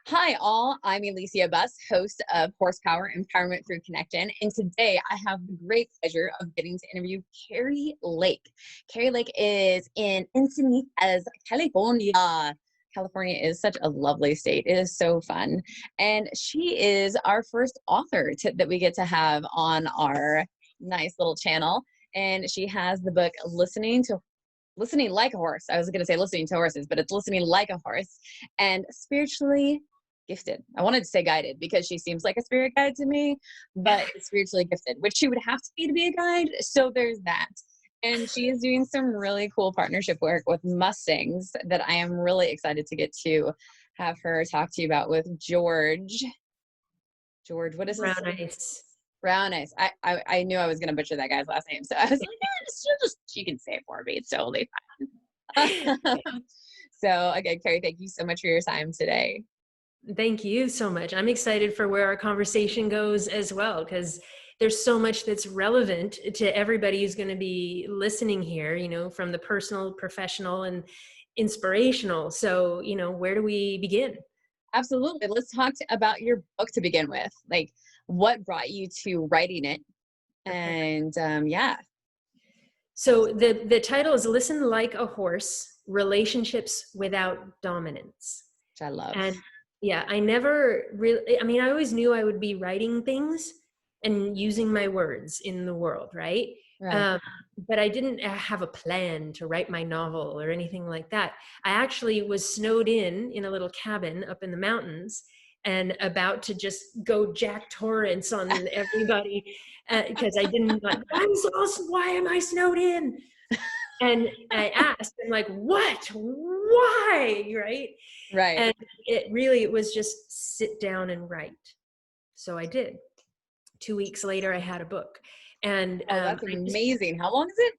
Hi, all. I'm Elysia Buss, host of Horsepower Empowerment Through Connection. And today I have the great pleasure of getting to interview Kerri Lake. Kerri Lake is in Encinitas, California. California is such a lovely state. It is so fun. And she is our first author that we get to have on our nice little channel. And she has the book Listening Like a Horse. I was going to say listening to horses, but it's listening like a horse, and spiritually gifted. I wanted to say guided because she seems like a spirit guide to me, but spiritually gifted, which she would have to be a guide. So there's that. And she is doing some really cool partnership work with Mustangs that I am really excited to get to have her talk to you about with George. George, what is his Brown ice. Brown Ice. I knew I was going to butcher that guy's last name. So I was like, yeah, she can say it for me. It's totally fine. So again, Kerri, thank you so much for your time today. Thank you so much. I'm excited for where our conversation goes as well, because there's so much that's relevant to everybody who's going to be listening here, from the personal, professional, and inspirational. So, where do we begin? Absolutely. Let's talk about your book to begin with. Like, what brought you to writing it? And yeah. So the title is Listen Like a Horse, Relationships Without Dominance. Which I love. And yeah, I never really, I always knew I would be writing things and using my words in the world, right? Right. But I didn't have a plan to write my novel or anything like that. I actually was snowed in a little cabin up in the mountains and about to just go Jack Torrance on everybody because I didn't why am I snowed in? And I asked, I'm like, what? Why? Right? Right. And it was just sit down and write. So I did. 2 weeks later, I had a book. And that's amazing. How long is it?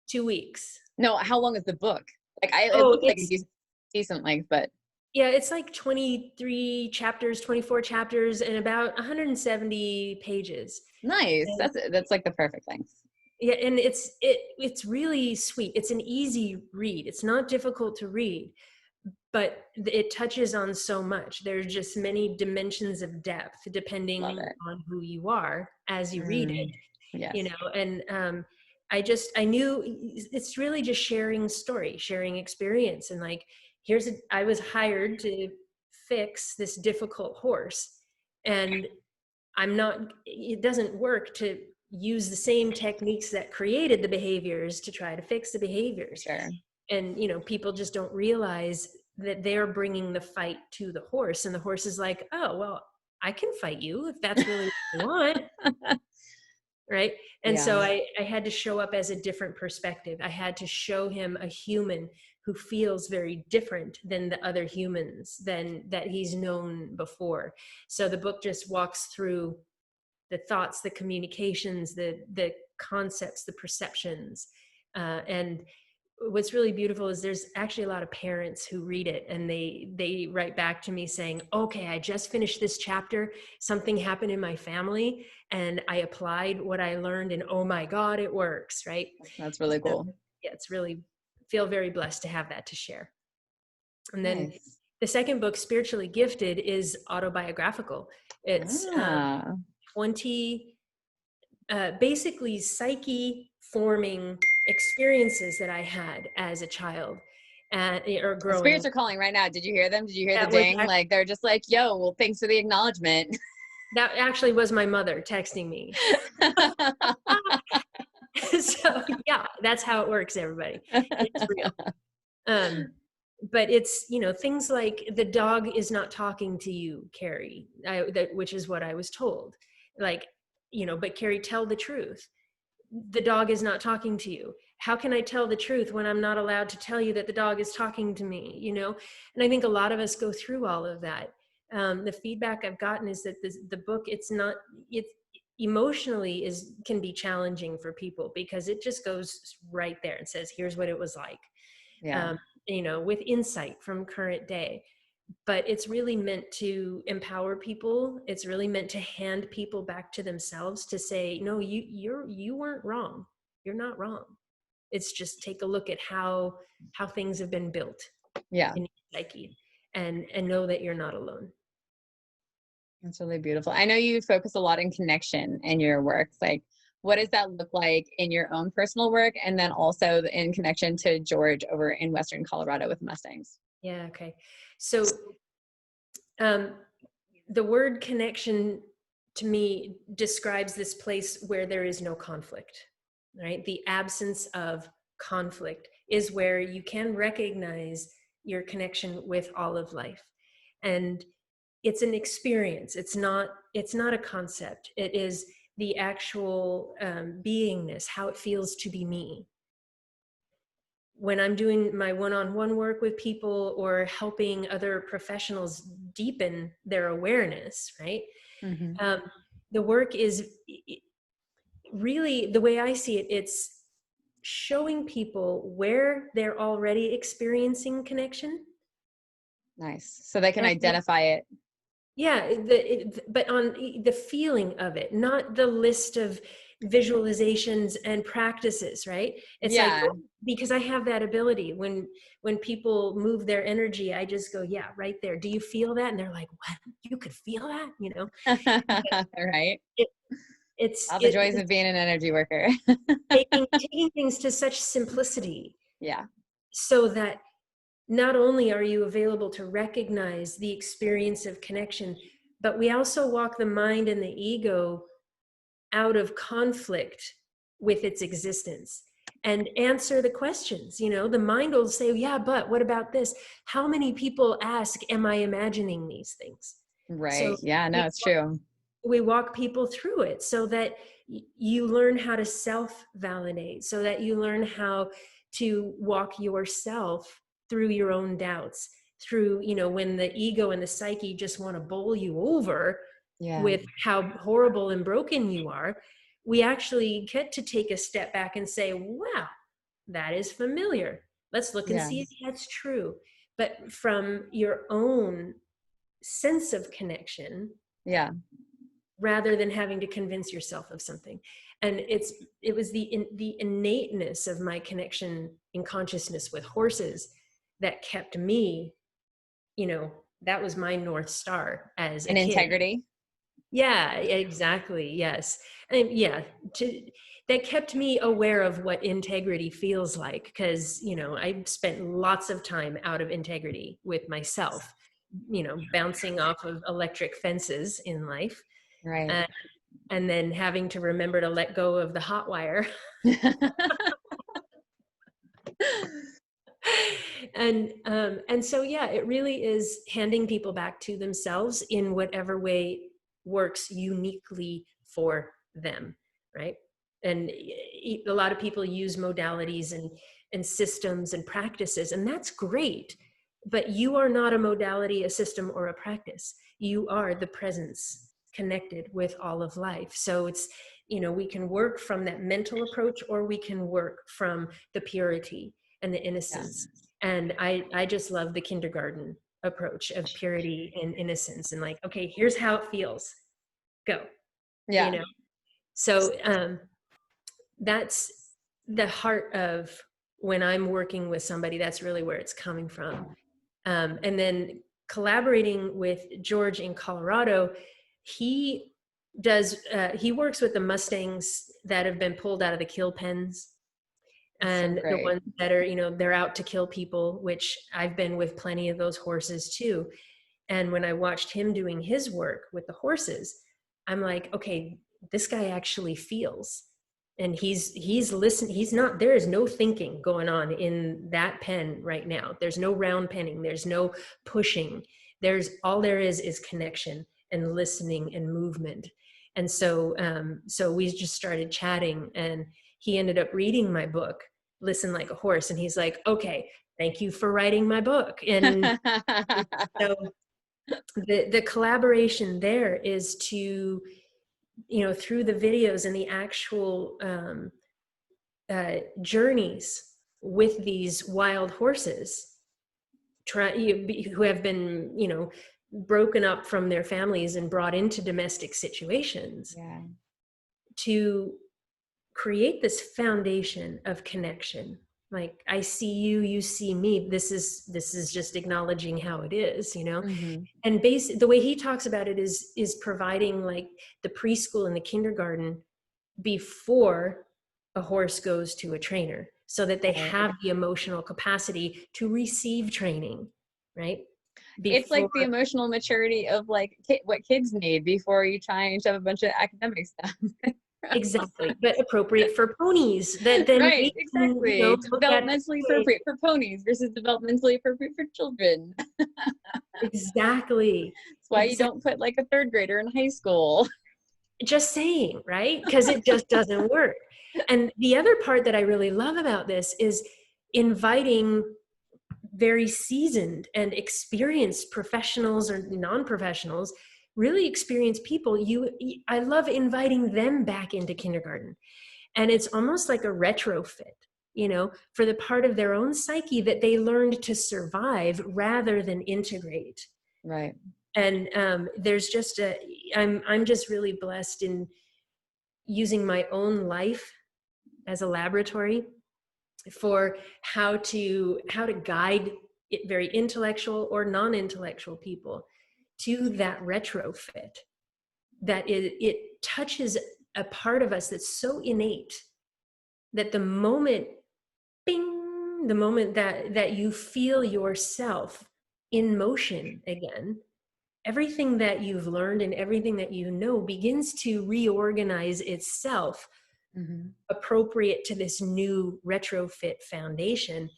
2 weeks. No, how long is the book? Like it looks like a decent length, but yeah, it's like 23 chapters, 24 chapters, and about 170 pages. Nice. And that's like the perfect length. Yeah, and it's really sweet. It's an easy read. It's not difficult to read, but it touches on so much. There's just many dimensions of depth depending on who you are as you read it. Yes. And I knew it's really just sharing story, sharing experience. And like, I was hired to fix this difficult horse, and it doesn't work to use the same techniques that created the behaviors to try to fix the behaviors. Sure. And, people just don't realize that they're bringing the fight to the horse, and the horse is like, oh, well, I can fight you if that's really what you want. Right. And so I had to show up as a different perspective. I had to show him a human who feels very different than the other humans that he's known before. So the book just walks through the thoughts, the communications, the concepts, the perceptions. And what's really beautiful is there's actually a lot of parents who read it and they write back to me saying, okay, I just finished this chapter. Something happened in my family and I applied what I learned, and oh my God, it works. Right. That's really cool. So, yeah, it's really feel very blessed to have that to share. And then the second book, Spiritually Gifted, is autobiographical. It's 20 basically psyche forming experiences that I had as a child or growing. The spirits are calling right now. Did you hear them? Did you hear the ding? Like they're just like, yo, well, thanks for the acknowledgement. That actually was my mother texting me. So yeah, that's how it works, everybody. It's real. But it's, things like the dog is not talking to you, Kerri, which is what I was told. Like, but Kerri, tell the truth. The dog is not talking to you. How can I tell the truth when I'm not allowed to tell you that the dog is talking to me, And I think a lot of us go through all of that. The feedback I've gotten is that the book, it's emotionally can be challenging for people because it just goes right there and says, here's what it was like. Yeah. With insight from current day. But it's really meant to empower people. It's really meant to hand people back to themselves to say, no, you weren't wrong. You're not wrong. It's just take a look at how things have been built. Yeah. In your psyche. and know that you're not alone. That's really beautiful. I know you focus a lot in connection in your work. Like, what does that look like in your own personal work? And then also in connection to George over in Western Colorado with Mustangs. Yeah. Okay. So, um, the word connection to me describes this place where there is no conflict, right? The absence of conflict is where you can recognize your connection with all of life. And it's an experience. It's not a concept. It is the actual beingness, how it feels to be me. When I'm doing my one-on-one work with people or helping other professionals deepen their awareness, right? Mm-hmm. The work is really, the way I see it, it's showing people where they're already experiencing connection. Nice. So they can And identify it. yeah, but on the feeling of it, not the list of visualizations and practices, right? It's like, Yeah. oh, because I have that ability. When people move their energy, I just go, yeah, right there. Do you feel that? And they're like, what? You could feel that, you know? Right. It, it's All the it, joys of being an energy worker. taking things to such simplicity, Yeah. so that not only are you available to recognize the experience of connection, but we also walk the mind and the ego out of conflict with its existence and answer the questions. You know, the mind will say, yeah, but what about this? How many people ask, am I imagining these things? So Right. Yeah, no, we it's true. we walk people through it so that you learn how to self-validate, so that you learn how to walk yourself through your own doubts, through, you know, when the ego and the psyche just want to bowl you over Yeah. with how horrible and broken you are. We actually get to take a step back and say, wow, that is familiar. Let's look and Yeah. see if that's true. But from your own sense of connection, Yeah. rather than having to convince yourself of something. And it was the innateness of my connection in consciousness with horses that kept me, you know, that was my North Star as a And kid. integrity. Yeah, exactly. Yes. And yeah, that kept me aware of what integrity feels like, because, you know, I spent lots of time out of integrity with myself, you know, bouncing off of electric fences in life. Right. And then having to remember to let go of the hot wire. And so yeah, it really is handing people back to themselves in whatever way works uniquely for them, right? And a lot of people use modalities and systems and practices, and that's great, but you are not a modality, a system, or a practice. You are the presence connected with all of life. So it's, you know, we can work from that mental approach, or we can work from the purity and the innocence. Yeah. And I just love the kindergarten approach of purity and innocence, and like, okay, here's how it feels, go, you Yeah. know? So that's the heart of when I'm working with somebody, that's really where it's coming from. And then collaborating with George in Colorado, he he works with the Mustangs that have been pulled out of the kill pens, It's so and the great. ones that are, you know, they're out to kill people, which I've been with plenty of those horses too. And when I watched him doing his work with the horses, I'm like, okay, this guy actually feels, and he's listening. He's not, there is no thinking going on in that pen right now. There's no round penning, there's no pushing. There's, all there is connection and listening and movement. And so so we just started chatting, and he ended up reading my book, Listen Like a Horse, and he's like, okay, thank you for writing my book. And so the collaboration there is to, you know, through the videos and the actual journeys with these wild horses, who have been, you know, broken up from their families and brought into domestic situations, Yeah. to create this foundation of connection. Like, I see you, you see me. This is just acknowledging how it is, Mm-hmm. And the way he talks about it is providing like the preschool and the kindergarten before a horse goes to a trainer, so that they Right. have the emotional capacity to receive training, right? It's Before. like the emotional maturity of like what kids need before you try and shove a bunch of academic stuff. Exactly, but appropriate for ponies that then Right, we can, exactly. look at. Developmentally appropriate for ponies versus developmentally appropriate for children. Exactly. That's why you don't put like a third grader in high school. Just saying, right? Because it just doesn't work. And the other part that I really love about this is inviting very seasoned and experienced professionals or non-professionals, really experienced people. I love inviting them back into kindergarten. And it's almost like a retrofit, for the part of their own psyche that they learned to survive rather than integrate. Right. And there's just I'm just really blessed in using my own life as a laboratory for how to guide very intellectual or non-intellectual people to that retrofit, that it touches a part of us that's so innate that the moment, bing, the moment that you feel yourself in motion again, everything that you've learned and everything that begins to reorganize itself Mm-hmm. appropriate to this new retrofit foundation.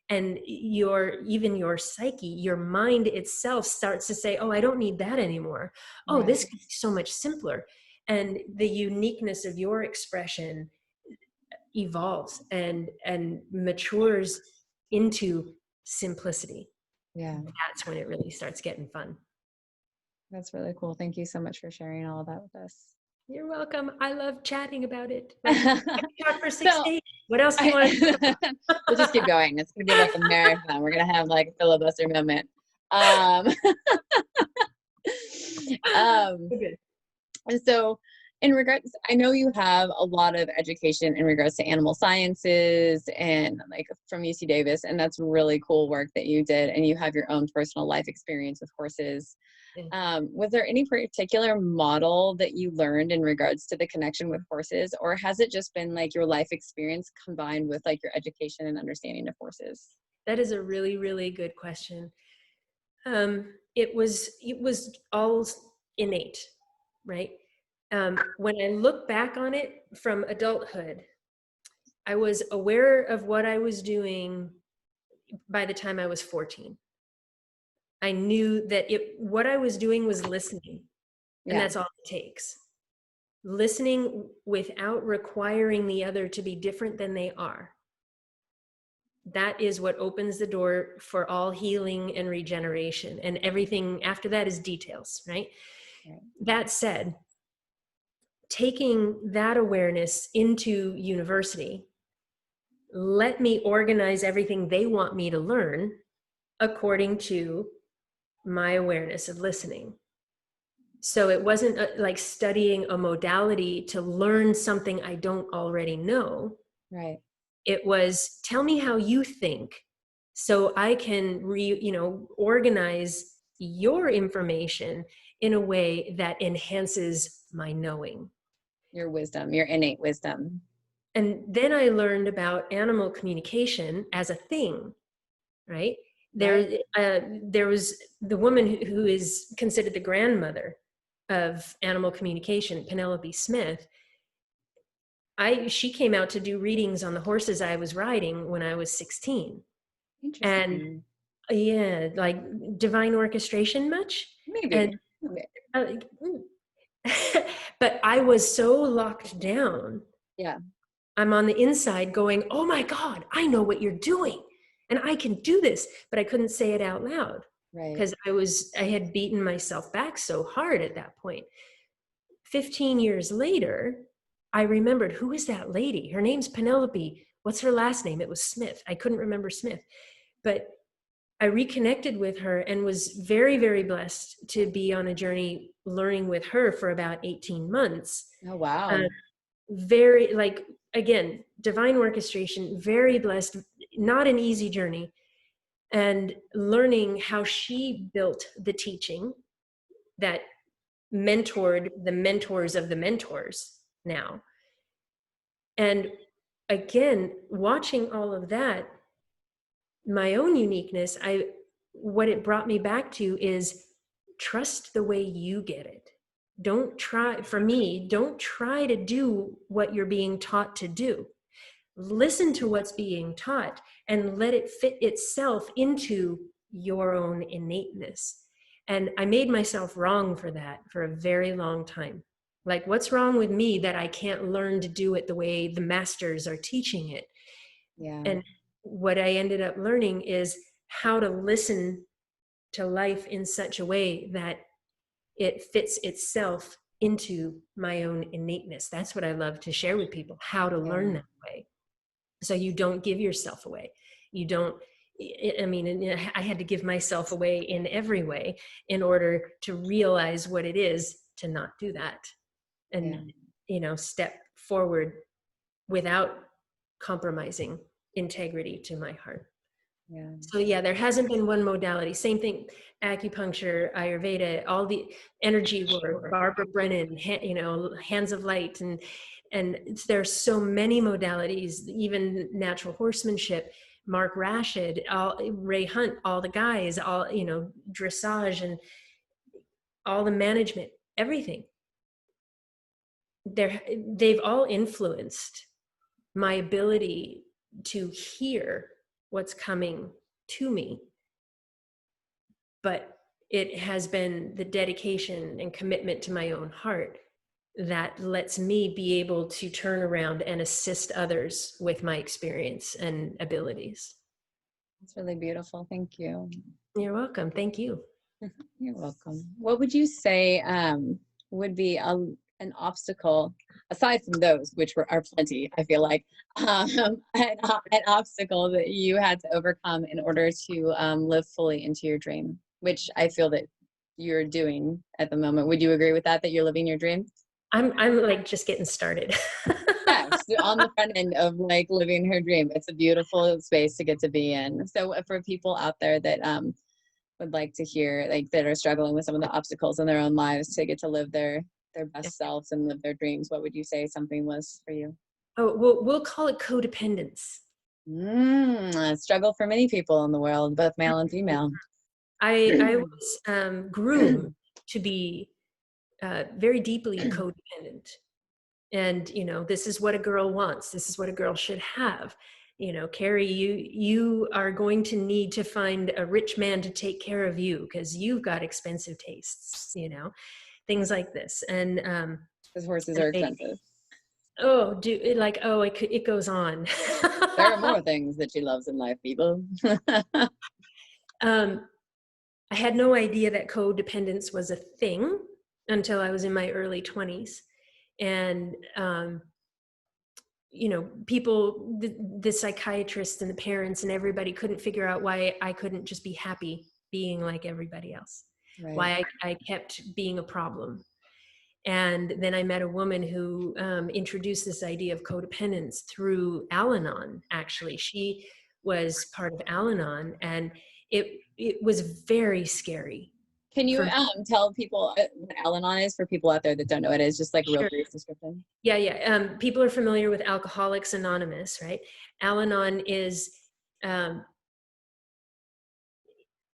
And even your psyche, your mind itself starts to say, oh, I don't need that anymore. Oh, Right. this could be so much simpler. And the uniqueness of your expression evolves and matures into simplicity. Yeah. That's when it really starts getting fun. That's really cool. Thank you so much for sharing all of that with us. You're welcome. I love chatting about it. Like, I could talk for 6 So days. What else do you want to talk about? we'll just keep going. It's gonna be like a marathon. We're gonna have like a filibuster moment. Um, Good. and so in regards, I know you have a lot of education in regards to animal sciences and like from UC Davis, and that's really cool work that you did. And you have your own personal life experience with horses. Was there any particular model that you learned in regards to the connection with horses, or has it just been like your life experience combined with like your education and understanding of horses? That is a really, really good question. It was all innate, right? When I look back on it from adulthood, I was aware of what I was doing by the time I was 14. I knew that what I was doing was listening, and Yeah. that's all it takes. Listening without requiring the other to be different than they are. That is what opens the door for all healing and regeneration, and everything after that is details, right? That said, taking that awareness into university let me organize everything they want me to learn according to my awareness of listening. So it wasn't like studying a modality to learn something I don't already know. Right. It was, tell me how you think so I can organize your information in a way that enhances my knowing. Your wisdom, your innate wisdom. And then I learned about animal communication as a thing, right? Right. There was the woman who is considered the grandmother of animal communication, Penelope Smith. She came out to do readings on the horses I was riding when I was 16. Interesting. And yeah, like divine orchestration much? Maybe. And but I was so locked down. Yeah. I'm on the inside going, oh my God, I know what you're doing and I can do this, but I couldn't say it out loud. Right. Because I had beaten myself back so hard at that point. 15 years later, I remembered, who is that lady? Her name's Penelope. What's her last name? It was Smith. I couldn't remember Smith. But I reconnected with her and was very, very blessed to be on a journey learning with her for about 18 months. Oh, wow. Very, like, again, divine orchestration, very blessed, not an easy journey. And learning how she built the teaching that mentored the mentors of the mentors now. And again, watching all of that, my own uniqueness, what it brought me back to is trust the way you get it. Don't try to do what you're being taught to do. Listen to what's being taught and let it fit itself into your own innateness. And I made myself wrong for that for a very long time. Like, what's wrong with me that I can't learn to do it the way the masters are teaching it? Yeah. And what I ended up learning is how to listen to life in such a way that it fits itself into my own innateness. That's what I love to share with people, how to learn that way. So you don't give yourself away. You don't, I mean, I had to give myself away in every way in order to realize what it is to not do that. And, step forward without compromising integrity to my heart. Yeah. So there hasn't been one modality. Same thing, acupuncture, Ayurveda, all the energy work, Barbara Brennan, Hands of Light, and there's so many modalities, even natural horsemanship, Mark Rashid, Ray Hunt, all the guys, all, dressage and all the management, everything. They've all influenced my ability to hear what's coming to me. But it has been the dedication and commitment to my own heart that lets me be able to turn around and assist others with my experience and abilities. It's really beautiful. Thank you. You're welcome. Thank you. You're welcome. What would you say would be an obstacle, aside from those, which are plenty, I feel like, an obstacle that you had to overcome in order to live fully into your dream, which I feel that you're doing at the moment. Would you agree with that you're living your dream? I'm like just getting started. Yes, on the front end of like living her dream. It's a beautiful space to get to be in. So for people out there that would like to hear, like, that are struggling with some of the obstacles in their own lives to get to live their best selves and live their dreams, what would you say something was for you? Oh, we'll call it codependence. A struggle for many people in the world, both male and female. I was groomed to be very deeply codependent. And, this is what a girl wants. This is what a girl should have. Kerri, you are going to need to find a rich man to take care of you because you've got expensive tastes, things like this. And because horses are expensive. It goes on. There are more things that she loves in life, people. I had no idea that codependence was a thing until I was in my early 20s. And, people, the psychiatrists and the parents and everybody couldn't figure out why I couldn't just be happy being like everybody else, right. Why I kept being a problem. And then I met a woman who introduced this idea of codependence through Al-Anon. Actually, she was part of Al-Anon, and it was very scary. Can you tell people what Al-Anon is for people out there that don't know what it is? Just like a real brief description. Yeah. People are familiar with Alcoholics Anonymous, right? Al-Anon is, I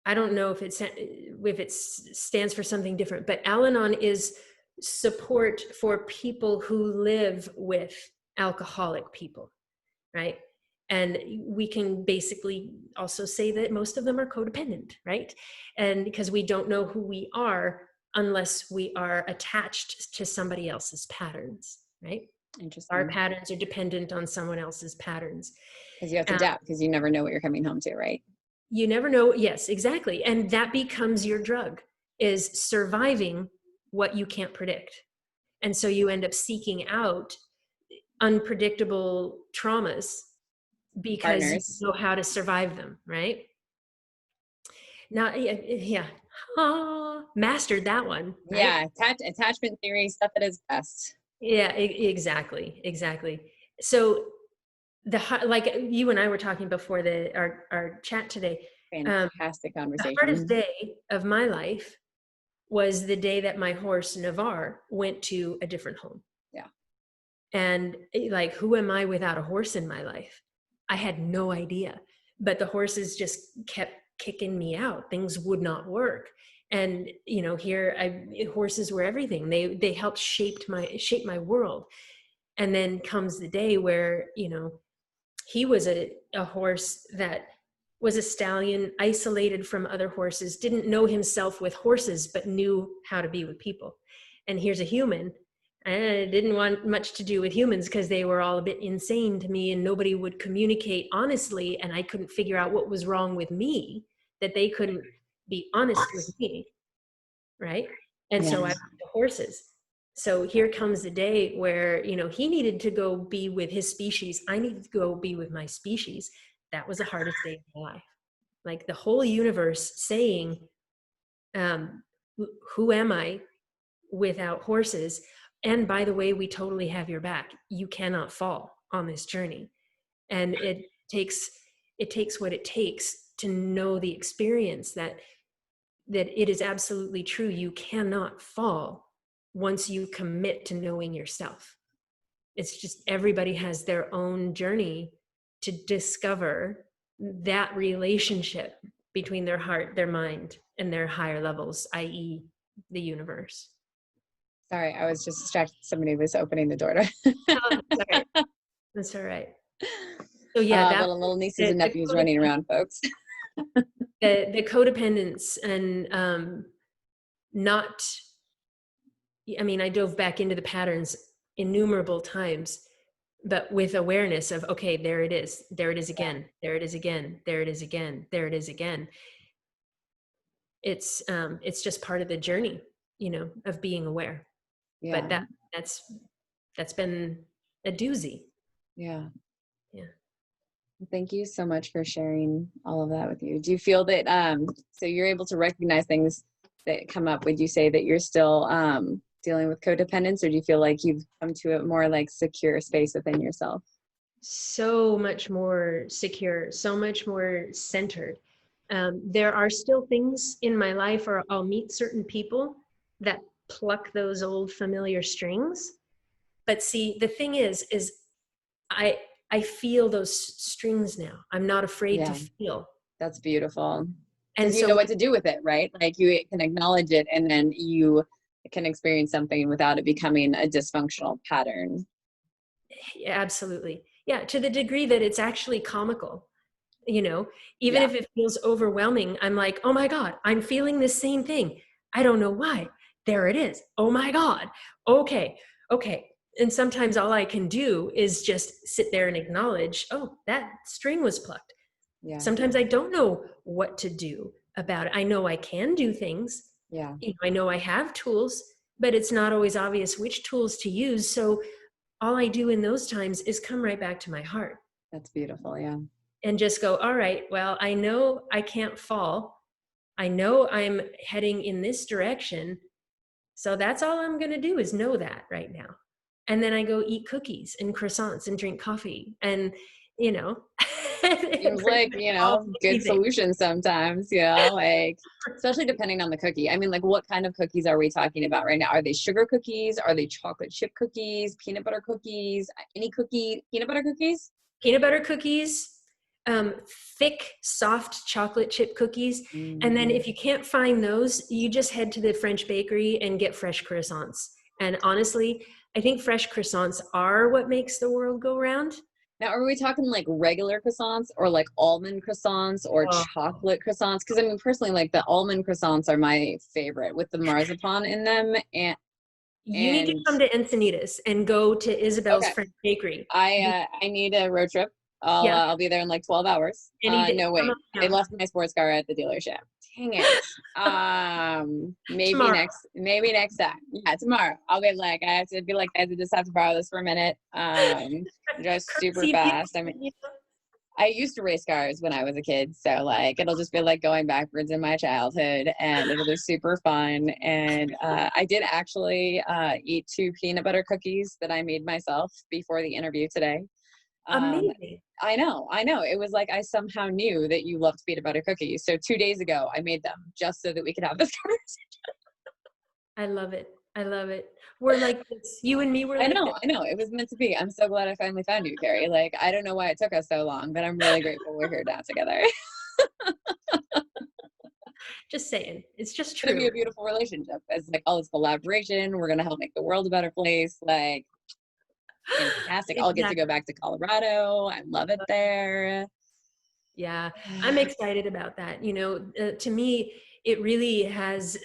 don't know if it stands for something different, but Al-Anon is support for people who live with alcoholic people, right? And we can basically also say that most of them are codependent, right? And because we don't know who we are unless we are attached to somebody else's patterns, right? Interesting. Our patterns are dependent on someone else's patterns. Because you have to adapt, because you never know what you're coming home to, right? You never know. Yes, exactly. And that becomes your drug, is surviving what you can't predict. And so you end up seeking out unpredictable traumas because Partners. you know how to survive them, right? Now, mastered that one. Right? Yeah, attachment theory, stuff at its best. Yeah, exactly. So like you and I were talking before our chat today, Fantastic the hardest conversation. day of my life was the day that my horse Navarre went to a different home. Yeah. And like, who am I without a horse in my life? I had no idea, but the horses just kept kicking me out. Things would not work. And, you know, horses were everything. They helped shape my world. And then comes the day where, you know, he was a horse that was a stallion, isolated from other horses, didn't know himself with horses, but knew how to be with people. And here's a human. I didn't want much to do with humans because they were all a bit insane to me, and nobody would communicate honestly. And I couldn't figure out what was wrong with me, that they couldn't be honest with me. Right. And so I went to horses. So here comes the day where, you know, he needed to go be with his species. I needed to go be with my species. That was the hardest day of my life. Like the whole universe saying, who am I without horses? And by the way, we totally have your back. You cannot fall on this journey. And it takes what it takes to know the experience that it is absolutely true. You cannot fall once you commit to knowing yourself. It's just everybody has their own journey to discover that relationship between their heart, their mind, and their higher levels, i.e. the universe. Sorry, I was just distracted. Somebody was opening the door to Oh, that's all right. That's all right. So yeah, that little nieces and nephews running around, folks. the codependence and not, I mean, I dove back into the patterns innumerable times, but with awareness of, okay, there it is again, there it is again, there it is again, there it is again. It's just part of the journey, you know, of being aware. Yeah. But that's been a doozy. Yeah. Yeah. Thank you so much for sharing all of that with you. Do you feel that, so you're able to recognize things that come up? Would you say that you're still dealing with codependence, or do you feel like you've come to a more like secure space within yourself? So much more secure, so much more centered. There are still things in my life, or I'll meet certain people that pluck those old familiar strings. But see, the thing is I feel those strings now. I'm not afraid to feel. That's beautiful. And you know what to do with it, right? Like you can acknowledge it, and then you can experience something without it becoming a dysfunctional pattern. Absolutely. Yeah, to the degree that it's actually comical, you know, even if it feels overwhelming, I'm like, oh my God, I'm feeling the same thing. I don't know why. There it is. Oh my God. Okay. And sometimes all I can do is just sit there and acknowledge, oh, that string was plucked. Yeah. Sometimes I don't know what to do about it. I know I can do things. Yeah. You know, I know I have tools, but it's not always obvious which tools to use. So all I do in those times is come right back to my heart. That's beautiful. Yeah. And just go, all right, well, I know I can't fall. I know I'm heading in this direction. So that's all I'm going to do is know that right now. And then I go eat cookies and croissants and drink coffee. And, you know, seems like, you know, good solution sometimes, you know, like, especially depending on the cookie. I mean, like, what kind of cookies are we talking about right now? Are they sugar cookies? Are they chocolate chip cookies? Peanut butter cookies? Any cookie? Peanut butter cookies? Peanut butter cookies. Thick, soft chocolate chip cookies. And then if you can't find those, you just head to the French bakery and get fresh croissants. And honestly, I think fresh croissants are what makes the world go round. Now, are we talking like regular croissants or like almond croissants or chocolate croissants? Because I mean, personally, like the almond croissants are my favorite with the marzipan in them. And you need to come to Encinitas and go to Isabel's French bakery. I need a road trip. I'll be there in like 12 hours. No, wait. I left my sports car at the dealership. Dang it. Maybe next time. Yeah, tomorrow. I'll be like, I just have to borrow this for a minute. Just super fast. I mean, I used to race cars when I was a kid. So like, it'll just be like going backwards in my childhood, and it'll be super fun. And I did actually eat 2 peanut butter cookies that I made myself before the interview today. Um, Amazing. I know. It was like I somehow knew that you loved peanut butter cookies. So 2 days ago, I made them just so that we could have this conversation. I love it. I love it. We're like this. You and me were like this. I know. It was meant to be. I'm so glad I finally found you, Kerri. Like, I don't know why it took us so long, but I'm really grateful we're here now together. Just saying. It's just It's gonna be true. a beautiful relationship. It's like all this collaboration. We're gonna help make the world a better place. Like, fantastic. I'll get to go Exactly. back to Colorado. I love it there. Yeah. I'm excited about that. To me, it really has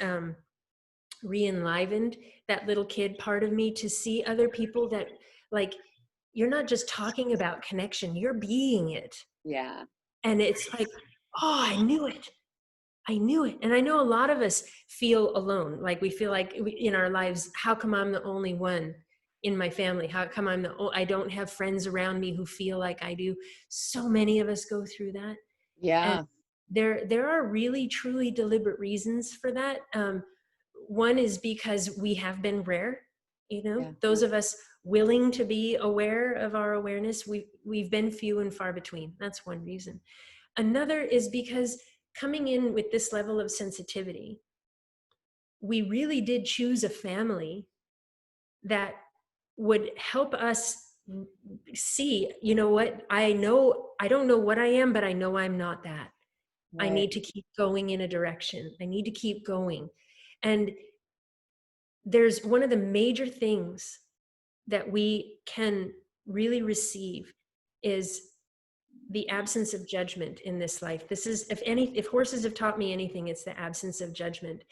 re-enlivened that little kid part of me to see other people that, like, you're not just talking about connection, you're being it. Yeah. And it's like, oh, I knew it. I knew it. And I know a lot of us feel alone. Like we feel like in our lives, how come I'm the only one in my family? How come I don't have friends around me who feel like I do? So many of us go through that. And Yeah. there are really, truly deliberate reasons for that. One is because we have been rare, Yeah. those of us willing to be aware of our awareness, we've been few and far between. That's one reason. Another is because coming in with this level of sensitivity, we really did choose a family that would help us see, you know what, I don't know what I am, but I know I'm not that. I Right. need to keep going in a direction. I need to keep going. And there's one of the major things that we can really receive is the absence of judgment in this life. This is, if horses have taught me anything, it's the absence of judgment.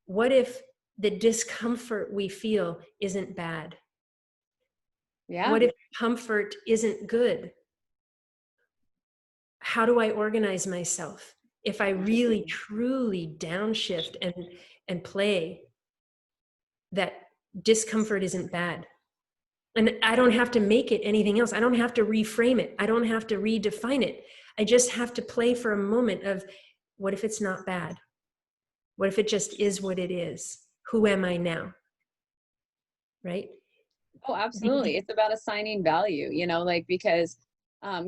What if the discomfort we feel isn't bad? Yeah. What if comfort isn't good? How do I organize myself if I really truly downshift and play that discomfort isn't bad? And I don't have to make it anything else. I don't have to reframe it. I don't have to redefine it. I just have to play for a moment of, what if it's not bad? What if it just is what it is? Who am I now? Right? Oh, absolutely. It's about assigning value, like, because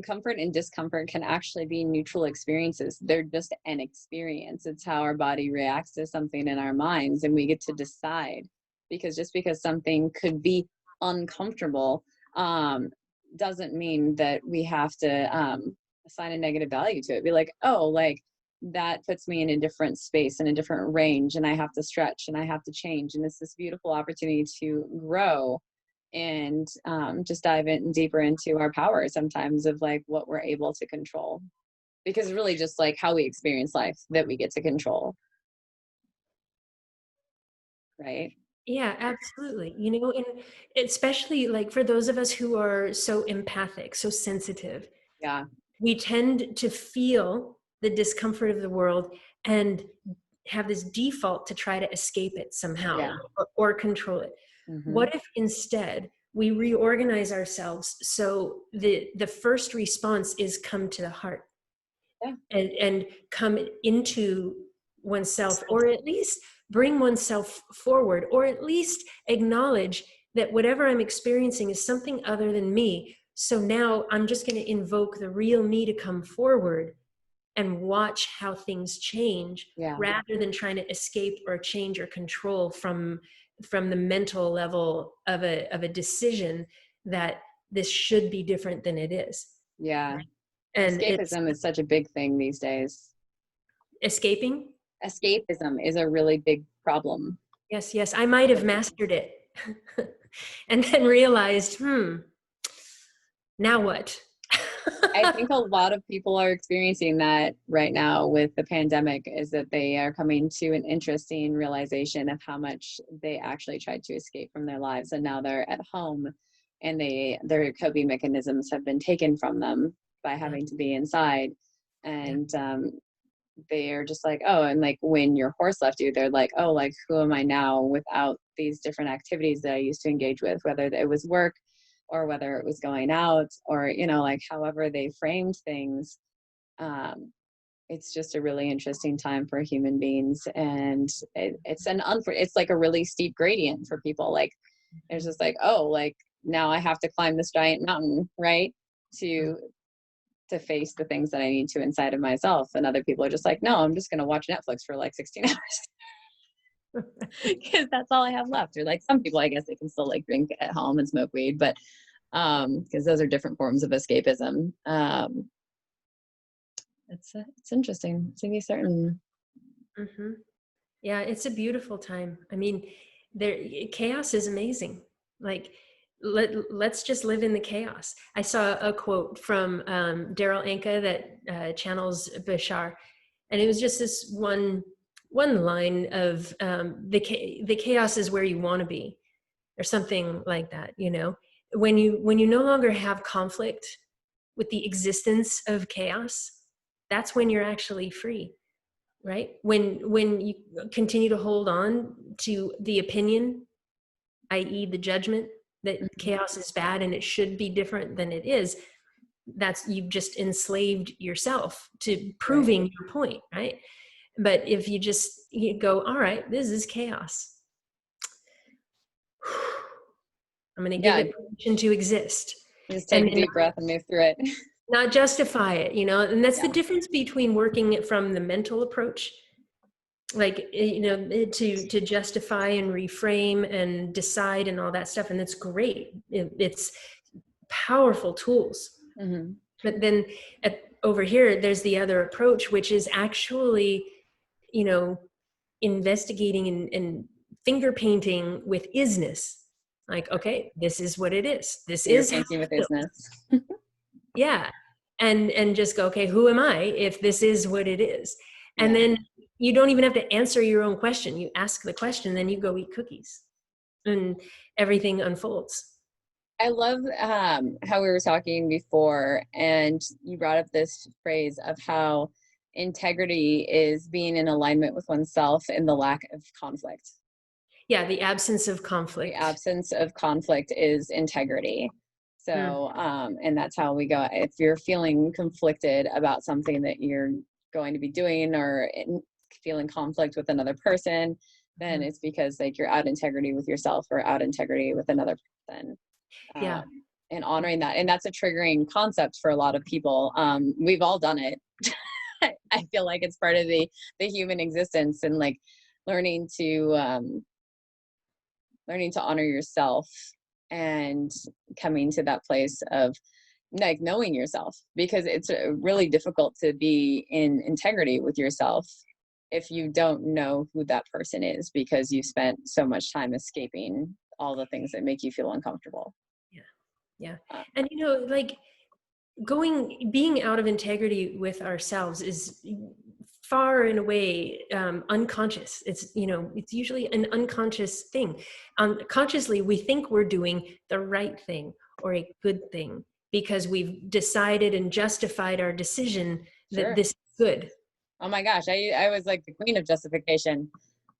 comfort and discomfort can actually be neutral experiences. They're just an experience. It's how our body reacts to something in our minds, and we get to decide. Because just because something could be uncomfortable doesn't mean that we have to assign a negative value to it. Be like, oh, like, that puts me in a different space, in a different range, and I have to stretch and I have to change. And it's this beautiful opportunity to grow and just dive in deeper into our power sometimes of like what we're able to control, because really just like how we experience life that we get to control, right? Yeah, absolutely. And especially like for those of us who are so empathic, so sensitive, Yeah. we tend to feel the discomfort of the world and have this default to try to escape it somehow, Yeah. or control it. Hmm. What if instead we reorganize ourselves so the first response is come to the heart, Yeah. and come into oneself, or at least bring oneself forward, or at least acknowledge that whatever I'm experiencing is something other than me. So now I'm just going to invoke the real me to come forward and watch how things change, Yeah. rather than trying to escape or change or control from the mental level of a decision that this should be different than it is. Yeah. And it's Escapism is such a big thing these days. escaping. Escapism is a really big problem. Yes, I might have mastered it. And then realized, now what? I think a lot of people are experiencing that right now with the pandemic, is that they are coming to an interesting realization of how much they actually tried to escape from their lives. And now they're at home and their coping mechanisms have been taken from them by Yeah, having to be inside. yeah. And they're just like, oh, and like when your horse left you, they're like, oh, like, who am I now without these different activities that I used to engage with, whether it was work, or whether it was going out, or, you know, like however they framed things. It's just a really interesting time for human beings. And it's like a really steep gradient for people. Like, it's just like, oh, like now I have to climb this giant mountain, right? To face the things that I need to inside of myself. And other people are just like, no, I'm just going to watch Netflix for like 16 hours because that's all I have left. Or like some people, I guess they can still like drink at home and smoke weed, but because those are different forms of escapism. It's interesting to be certain. Mm-hmm. Yeah, it's a beautiful time. I mean, chaos is amazing. Like, let's just live in the chaos. I saw a quote from Daryl Anka that channels Bashar, and it was just this one line of the chaos is where you want to be, or something like that. You know, when you no longer have conflict with the existence of chaos, that's when you're actually free. Right? When you continue to hold on to the opinion, i.e. the judgment that chaos is bad and it should be different than it is, that's, you've just enslaved yourself to proving Right. your point, right? But if you go, all right, this is chaos. I'm going to give Yeah. it permission to exist. Just take And a deep breath and move through it. not justify it, you know, and that's Yeah. the difference between working it from the mental approach, like, you know, to justify and reframe and decide and all that stuff. And that's great. It's powerful tools. Mm-hmm. But then over here, there's the other approach, which is actually, you know, investigating and finger painting with isness. Like, okay, this is what it is. This You're is how painting with it feels. business. Yeah. And just go, okay, who am I if this is what it is? And Yeah. then you don't even have to answer your own question. You ask the question, then you go eat cookies and everything unfolds. I love how we were talking before, and you brought up this phrase of how integrity is being in alignment with oneself and the lack of conflict. Yeah, the absence of The conflict. absence of conflict is integrity. So, and that's how we go. If you're feeling conflicted about something that you're going to be doing, or feeling conflict with another person, then it's because like you're out integrity with yourself or out integrity with another person. Yeah. And honoring that. And that's a triggering concept for a lot of people. We've all done it. I feel like it's part of the human existence, and like learning to honor yourself and coming to that place of like knowing yourself, because it's really difficult to be in integrity with yourself if you don't know who that person is, because you've spent so much time escaping all the things that make you feel uncomfortable. Yeah. And, you know, like being out of integrity with ourselves is far and away unconscious. It's, you know, it's usually an unconscious thing. Consciously, we think we're doing the right thing or a good thing because we've decided and justified our decision that Sure. this is good. Oh my gosh, I was like the queen of justification.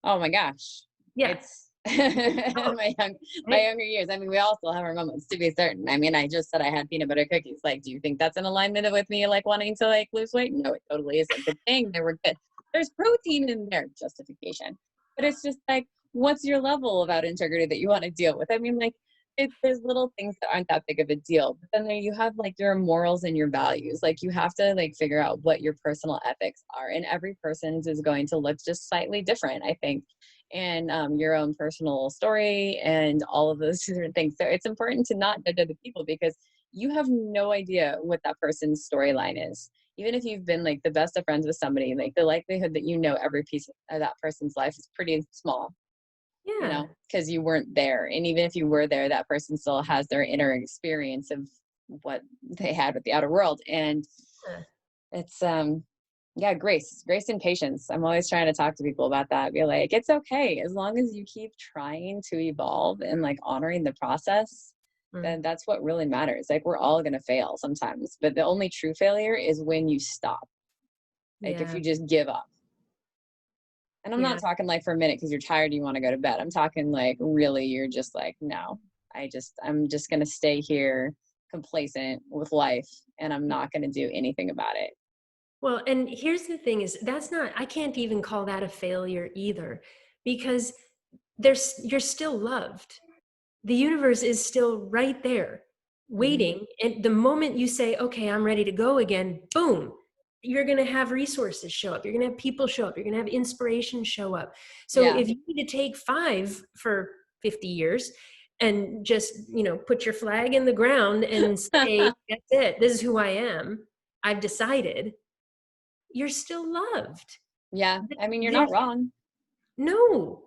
Oh my gosh. Yeah. It's my younger years. I mean, we all still have our moments, to be certain. I mean, I just said I had peanut butter cookies. Like, do you think that's in alignment with me like wanting to like lose weight? No, it totally isn't. But dang, they were good. There's protein in there, justification. But it's just like, what's your level of out integrity that you want to deal with? I mean, like, there's little things that aren't that big of a deal, but then there you have like your morals and your values. Like, you have to like figure out what your personal ethics are, and every person's is going to look just slightly different, I think, and your own personal story and all of those different things. So it's important to not judge other people, because you have no idea what that person's storyline is. Even if you've been like the best of friends with somebody, like the likelihood that you know every piece of that person's life is pretty small, you Yeah. know, because you weren't there. And even if you were there, that person still has their inner experience of what they had with the outer world. And it's yeah, grace and patience. I'm always trying to talk to people about that. Be like, it's okay as long as you keep trying to evolve and like honoring the process. Then that's what really matters. Like, we're all gonna fail sometimes, but the only true failure is when you stop. Like, if Yeah. you just give up. And I'm not talking like for a minute because you're tired, you want to go to bed. I'm talking like really, you're just like, no, I'm just going to stay here complacent with life, and I'm not going to do anything about it. Well, and here's the thing is I can't even call that a failure either, because you're still loved. The universe is still right there Mm-hmm. waiting. And the moment you say, okay, I'm ready to go again, boom, you're going to have resources show up. You're going to have people show up. You're going to have inspiration show up. So Yeah. if you need to take 5 for 50 years and just, put your flag in the ground and say, that's it, this is who I am, I've decided, you're still loved. Yeah. I mean, you're not There's wrong. no,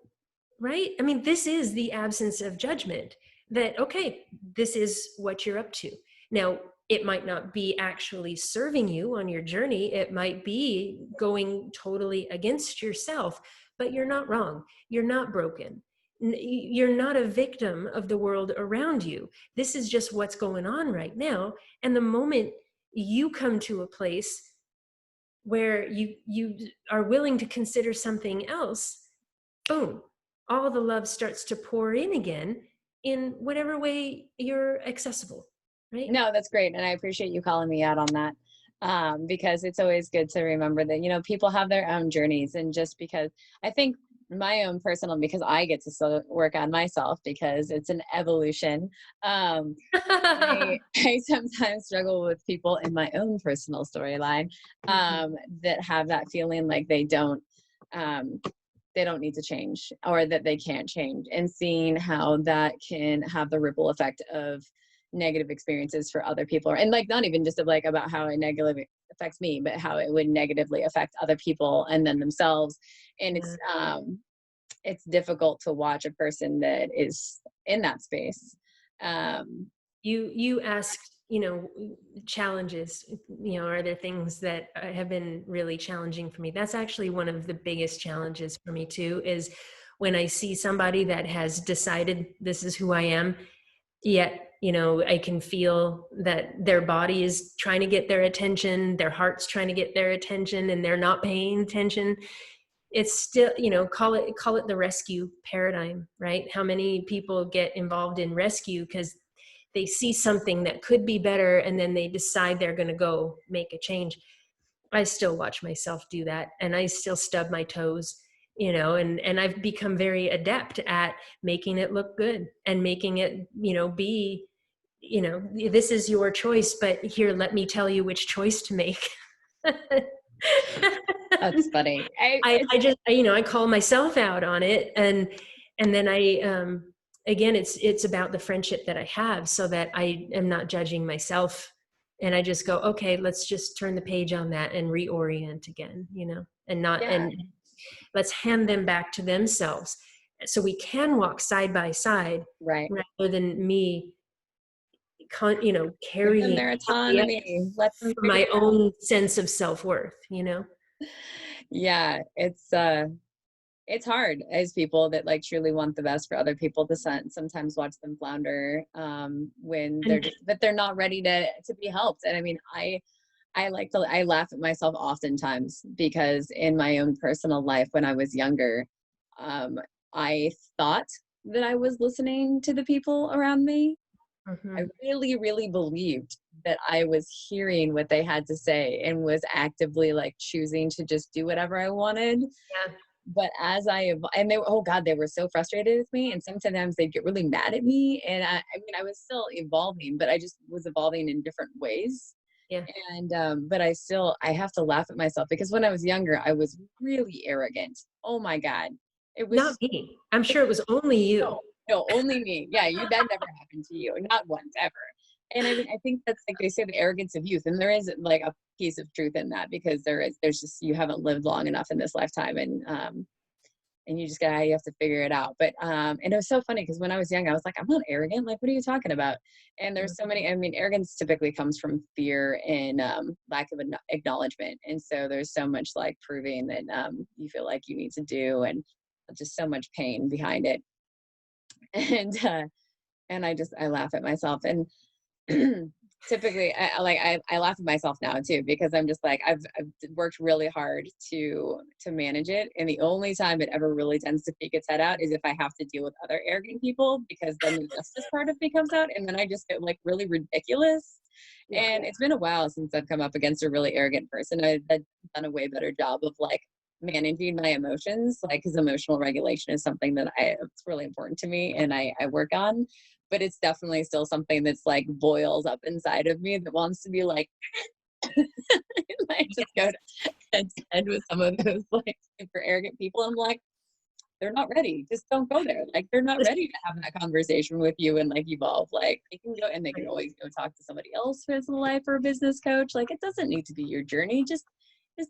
right? I mean, this is the absence of judgment that, okay, this is what you're up to. Now, it might not be actually serving you on your journey. It might be going totally against yourself, but you're not wrong. You're not broken. You're not a victim of the world around you. This is just what's going on right now. And the moment you come to a place where you are willing to consider something else, boom, all the love starts to pour in again in whatever way you're accessible, right? No, that's great. And I appreciate you calling me out on that. Because it's always good to remember that, people have their own journeys. And just because I think my own personal, because I get to still work on myself because it's an evolution. I sometimes struggle with people in my own personal storyline, that have that feeling like um, they don't need to change, or that they can't change, and seeing how that can have the ripple effect of negative experiences for other people, and like not even just of like about how it negatively affects me, but how it would negatively affect other people and then themselves. And it's difficult to watch a person that is in that space. You asked, challenges, are there things that have been really challenging for me? That's actually one of the biggest challenges for me too, is when I see somebody that has decided this is who I am, yet I can feel that their body is trying to get their attention, their heart's trying to get their attention, and they're not paying attention. It's still, call it the rescue paradigm, right? How many people get involved in rescue because they see something that could be better and then they decide they're going to go make a change. I still watch myself do that, and I still stub my toes, and I've become very adept at making it look good and making it, be, this is your choice, but here, let me tell you which choice to make. That's funny. I just, I call myself out on it. And then again, it's about the friendship that I have, so that I am not judging myself. And I just go, okay, let's just turn the page on that and reorient again, and not, Yeah, and let's hand them back to themselves so we can walk side by side, right. rather than me, Give them carrying their somebody else autonomy. Let them for figure my it out. own sense of self-worth. Yeah, it's hard as people that like truly want the best for other people to sometimes watch them flounder, when And but they're not ready to be helped. And I mean, I laugh at myself oftentimes because in my own personal life when I was younger, I thought that I was listening to the people around me. I really, really believed that I was hearing what they had to say and was actively like choosing to just do whatever I wanted. yeah, But and they were, oh God, they were so frustrated with me. And sometimes they'd get really mad at me. And I mean, I was still evolving, but I just was evolving in different ways. yeah. And, but I have to laugh at myself because when I was younger, I was really arrogant. Oh my God. It Not was me. I'm sure it was only you. no, no, only me. Yeah, that never happened to you, not once ever. And I mean, I think that's like they say the arrogance of youth, and there is like a piece of truth in that because there's just you haven't lived long enough in this lifetime, and you have to figure it out. But and it was so funny because when I was young, I was like, I'm not arrogant. Like, what are you talking about? And there's so many. I mean, arrogance typically comes from fear and lack of acknowledgement, and so there's so much like proving that you feel like you need to do, and just so much pain behind it. And I laugh at myself. And typically I laugh at myself now too, because I'm just like, I've worked really hard to manage it. And the only time it ever really tends to peek its head out is if I have to deal with other arrogant people, because then the justice part of me comes out, and then I just get like really ridiculous. Yeah. And it's been a while since I've come up against a really arrogant person. I've done a way better job of like managing my emotions, like, because emotional regulation is something that it's really important to me, and I work on. But it's definitely still something that's like boils up inside of me that wants to be like, and I just go to head with some of those like super arrogant people. I'm like, they're not ready. Just don't go there. Like, they're not ready to have that conversation with you and like evolve. Like, they can go, and they can always go talk to somebody else who has a life or a business coach. Like, it doesn't need to be your journey. Just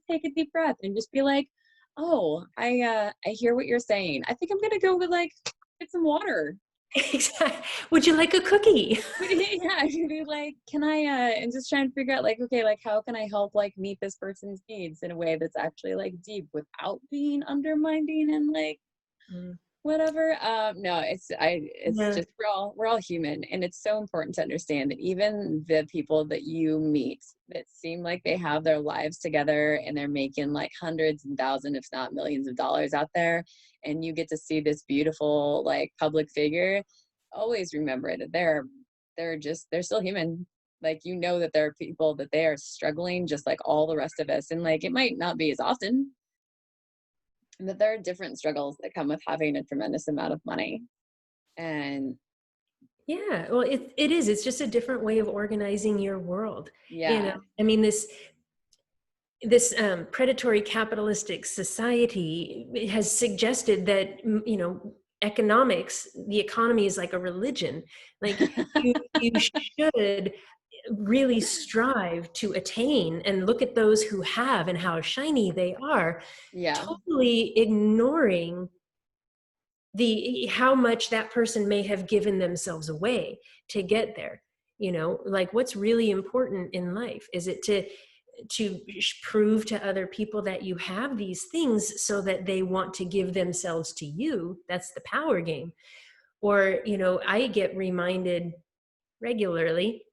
take a deep breath and just be like, oh, I hear what you're saying. I think I'm gonna go with like get some water. Exactly. Would you like a cookie? Yeah, I'd be like, can I and just trying to figure out like, okay, like how can I help like meet this person's needs in a way that's actually like deep without being undermining and like Mm. whatever. No, it's Yeah. just we're all human, and it's so important to understand that even the people that you meet that seem like they have their lives together and they're making like hundreds and thousands, if not millions of dollars out there, and you get to see this beautiful like public figure, always remember that they're still human. Like, you know that there are people that they are struggling just like all the rest of us, and like it might not be as often, but there are different struggles that come with having a tremendous amount of money. And Yeah, well, it is. It's just a different way of organizing your world. yeah, I mean, this predatory capitalistic society has suggested that economics, the economy is like a religion. Like you should really strive to attain and look at those who have and how shiny they are, yeah, totally ignoring the how much that person may have given themselves away to get there. Like, what's really important in life? Is it to prove to other people that you have these things so that they want to give themselves to you? That's the power game. Or I get reminded regularly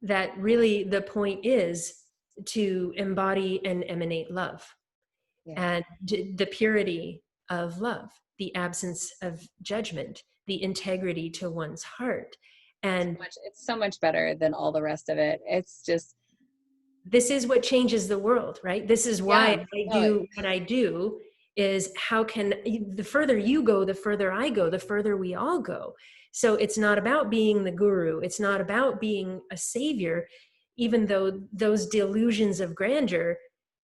that really the point is to embody and emanate love, yeah. and the purity of love, the absence of judgment, the integrity to one's heart. And It's so much better than all the rest of it. It's just, this is what changes the world, right? This is why yeah, I no, do what I do. Is how can the further you go, the further I go, the further we all go. So it's not about being the guru. It's not about being a savior, even though those delusions of grandeur,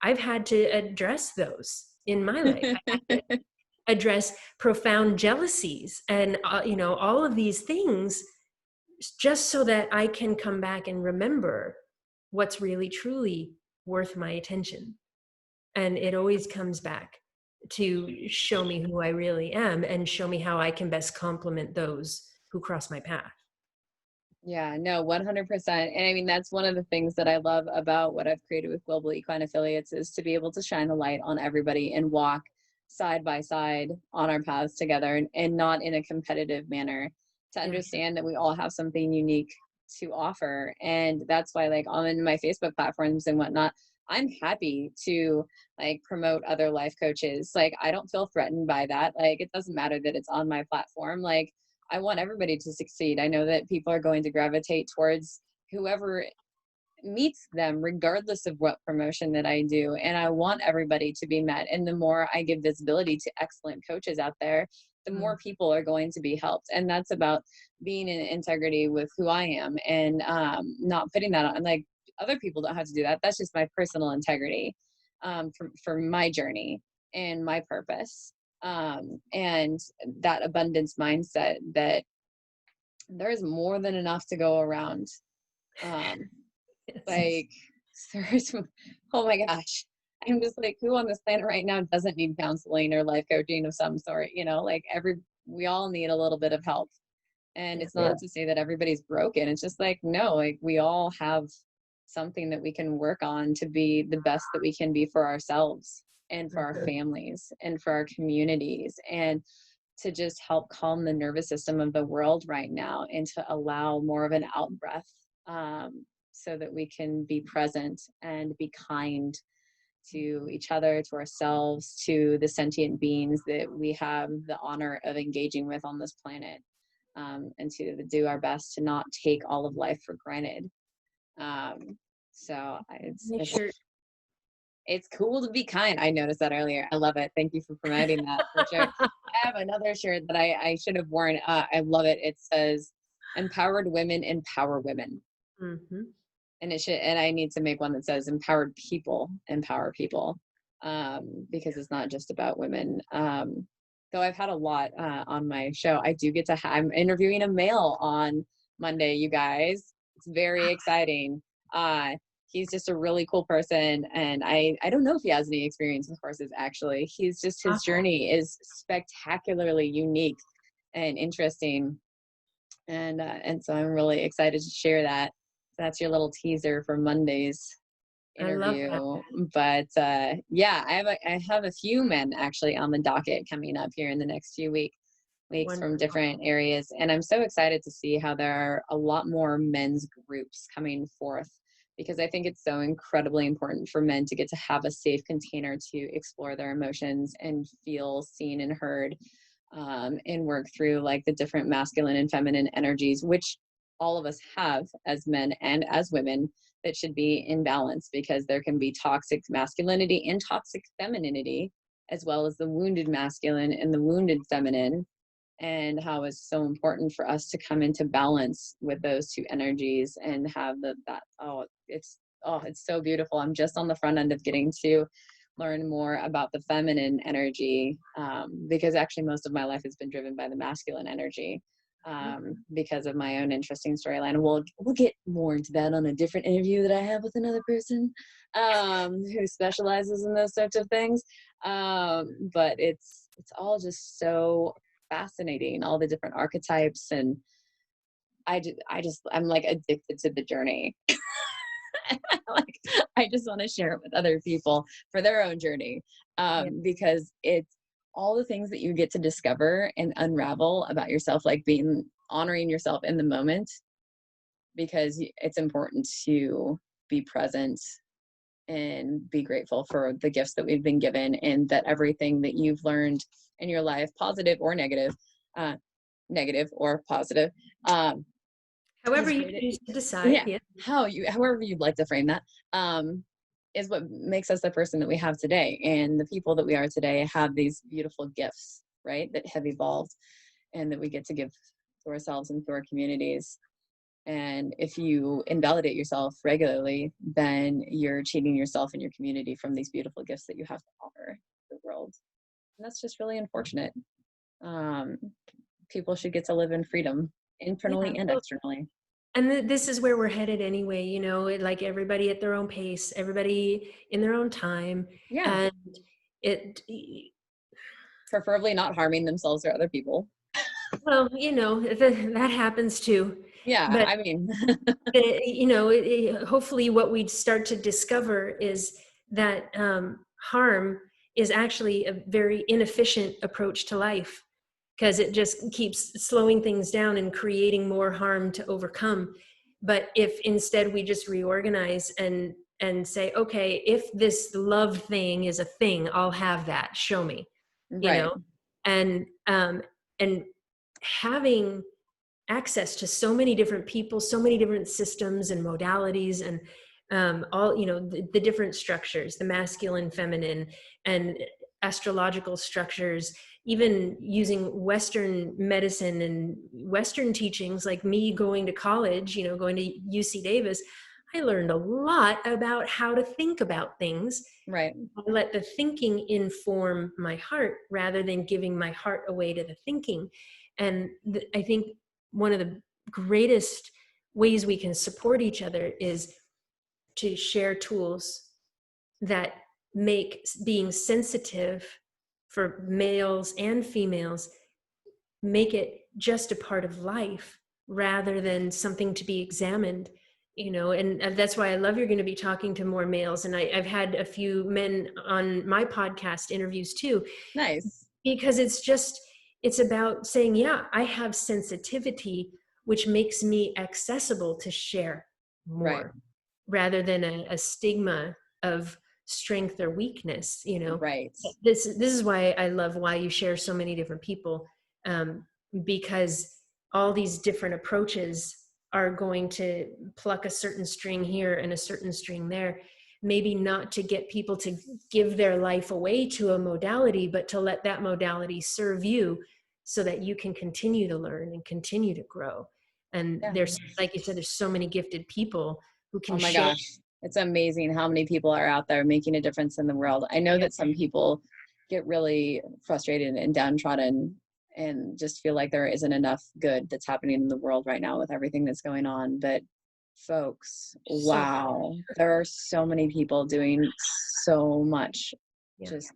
I've had to address those in my life. I had to address profound jealousies and all of these things, just so that I can come back and remember what's really truly worth my attention. And it always comes back to show me who I really am and show me how I can best complement those who cross my path. yeah, no, 100%. And I mean, that's one of the things that I love about what I've created with Global Equine Affiliates, is to be able to shine the light on everybody and walk side by side on our paths together, and not in a competitive manner, to Yeah. understand that we all have something unique to offer. And that's why, like, on my Facebook platforms and whatnot, I'm happy to like promote other life coaches. Like, I don't feel threatened by that. Like, it doesn't matter that it's on my platform. Like, I want everybody to succeed. I know that people are going to gravitate towards whoever meets them, regardless of what promotion that I do. And I want everybody to be met. And the more I give visibility to excellent coaches out there, the more people are going to be helped. And that's about being in integrity with who I am, and not putting that on. Like, other people don't have to do that. That's just my personal integrity, for my journey and my purpose. And that abundance mindset that there's more than enough to go around. Um, Yes. like, there's, oh my gosh, I'm just like, who on this planet right now doesn't need counseling or life coaching of some sort? Like, we all need a little bit of help. And Yeah. it's not to say that everybody's broken. It's just like, no, like, we all have something that we can work on to be the best that we can be for ourselves and for our families and for our communities, and to just help calm the nervous system of the world right now, and to allow more of an out breath, so that we can be present and be kind to each other, to ourselves, to the sentient beings that we have the honor of engaging with on this planet, and to do our best to not take all of life for granted. So Make sure. it's cool to be kind. I noticed that earlier. I love it. Thank you for promoting that for sure. I have another shirt that I should have worn. I love it. It says, "Empowered women empower women." Mm-hmm. And and I need to make one that says, "Empowered people empower people," because it's not just about women. Though I've had a lot on my show. I do get to I'm interviewing a male on Monday, you guys. It's very exciting. He's just a really cool person, and I don't know if he has any experience with horses. Actually, his journey is spectacularly unique and interesting, and so I'm really excited to share that. That's your little teaser for Monday's I love that. interview. But yeah, I have a few men actually on the docket coming up here in the next few weeks from Wonderful. different areas, and I'm so excited to see how there are a lot more men's groups coming forth, because I think it's so incredibly important for men to get to have a safe container to explore their emotions and feel seen and heard, and work through like the different masculine and feminine energies, which all of us have as men and as women, that should be in balance, because there can be toxic masculinity and toxic femininity, as well as the wounded masculine and the wounded feminine, and how it's so important for us to come into balance with those two energies and have it's so beautiful. I'm just on the front end of getting to learn more about the feminine energy, because actually most of my life has been driven by the masculine energy, because of my own interesting storyline. We'll get more into that on a different interview that I have with another person, who specializes in those sorts of things. But it's all just so fascinating, all the different archetypes, and I'm like addicted to the journey. Like, I just want to share it with other people for their own journey, because it's all the things that you get to discover and unravel about yourself, like honoring yourself in the moment, because it's important to be present and be grateful for the gifts that we've been given, and that everything that you've learned in your life, positive or negative, negative or positive, However is you great. choose to decide. Yeah, Yeah. however you'd like to frame that, is what makes us the person that we have today. And the people that we are today have these beautiful gifts, right, that have evolved and that we get to give to ourselves and to our communities. And if you invalidate yourself regularly, then you're cheating yourself and your community from these beautiful gifts that you have to offer the world. And that's just really unfortunate. Um, People should get to live in freedom, Yeah. internally and Well, externally. and this is where we're headed anyway, like everybody at their own pace, everybody in their own time. Yeah, And it, preferably not harming themselves or other people. well, that happens too. Yeah, But I mean, hopefully what we start to discover is that harm is actually a very inefficient approach to life, because it just keeps slowing things down and creating more harm to overcome. But if instead we just reorganize and say, okay, if this love thing is a thing, I'll have that, show me, you right, know and and having access to so many different people, so many different systems and modalities, and all the different structures, the masculine, feminine, and astrological structures, even using Western medicine and Western teachings. Like me going to college, going to UC Davis, I learned a lot about how to think about things. right. I let the thinking inform my heart rather than giving my heart away to the thinking. And I think one of the greatest ways we can support each other is to share tools that make being sensitive, for males and females, make it just a part of life rather than something to be examined. And that's why I love you're going to be talking to more males. And I've had a few men on my podcast interviews too, Nice. because it's about saying, yeah, I have sensitivity, which makes me accessible to share Right. more. rather than a stigma of strength or weakness, you know. Right. This is why I love why you share so many different people, because all these different approaches are going to pluck a certain string here and a certain string there, maybe not to get people to give their life away to a modality, but to let that modality serve you so that you can continue to learn and continue to grow. And Yeah. there's, like you said, there's so many gifted people who can Oh my share. gosh. It's amazing how many people are out there making a difference in the world. I know that some people get really frustrated and downtrodden and just feel like there isn't enough good that's happening in the world right now with everything that's going on. But folks, wow, there are so many people doing so much, just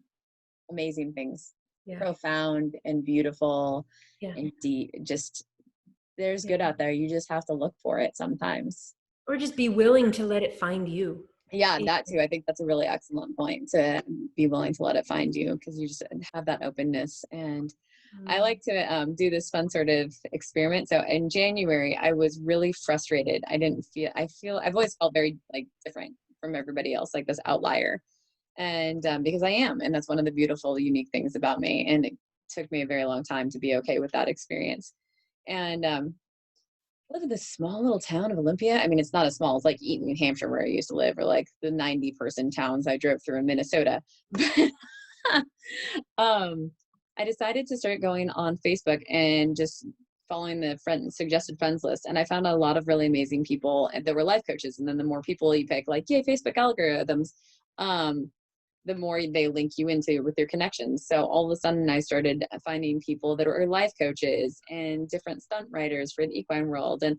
amazing things, profound and beautiful and deep. Just there's good out there. You just have to look for it sometimes. Or just be willing to let it find you. Yeah, that too. I think that's a really excellent point, to be willing to let it find you, because you just have that openness. And I like to do this fun sort of experiment. So in January, I was really frustrated. I've always felt very like different from everybody else, like this outlier. And because I am, and that's one of the beautiful, unique things about me. And it took me a very long time to be okay with that experience. And I live in this small little town of Olympia. I mean, it's not as small. It's like Eaton, New Hampshire, where I used to live, or like the 90-person towns I drove through in Minnesota. I decided to start going on Facebook and just following the suggested friends list. And I found a lot of really amazing people that were life coaches. And then the more people you pick, like, yay, Facebook algorithms, the more they link you into with your connections. So all of a sudden I started finding people that are life coaches and different stunt writers for the equine world, and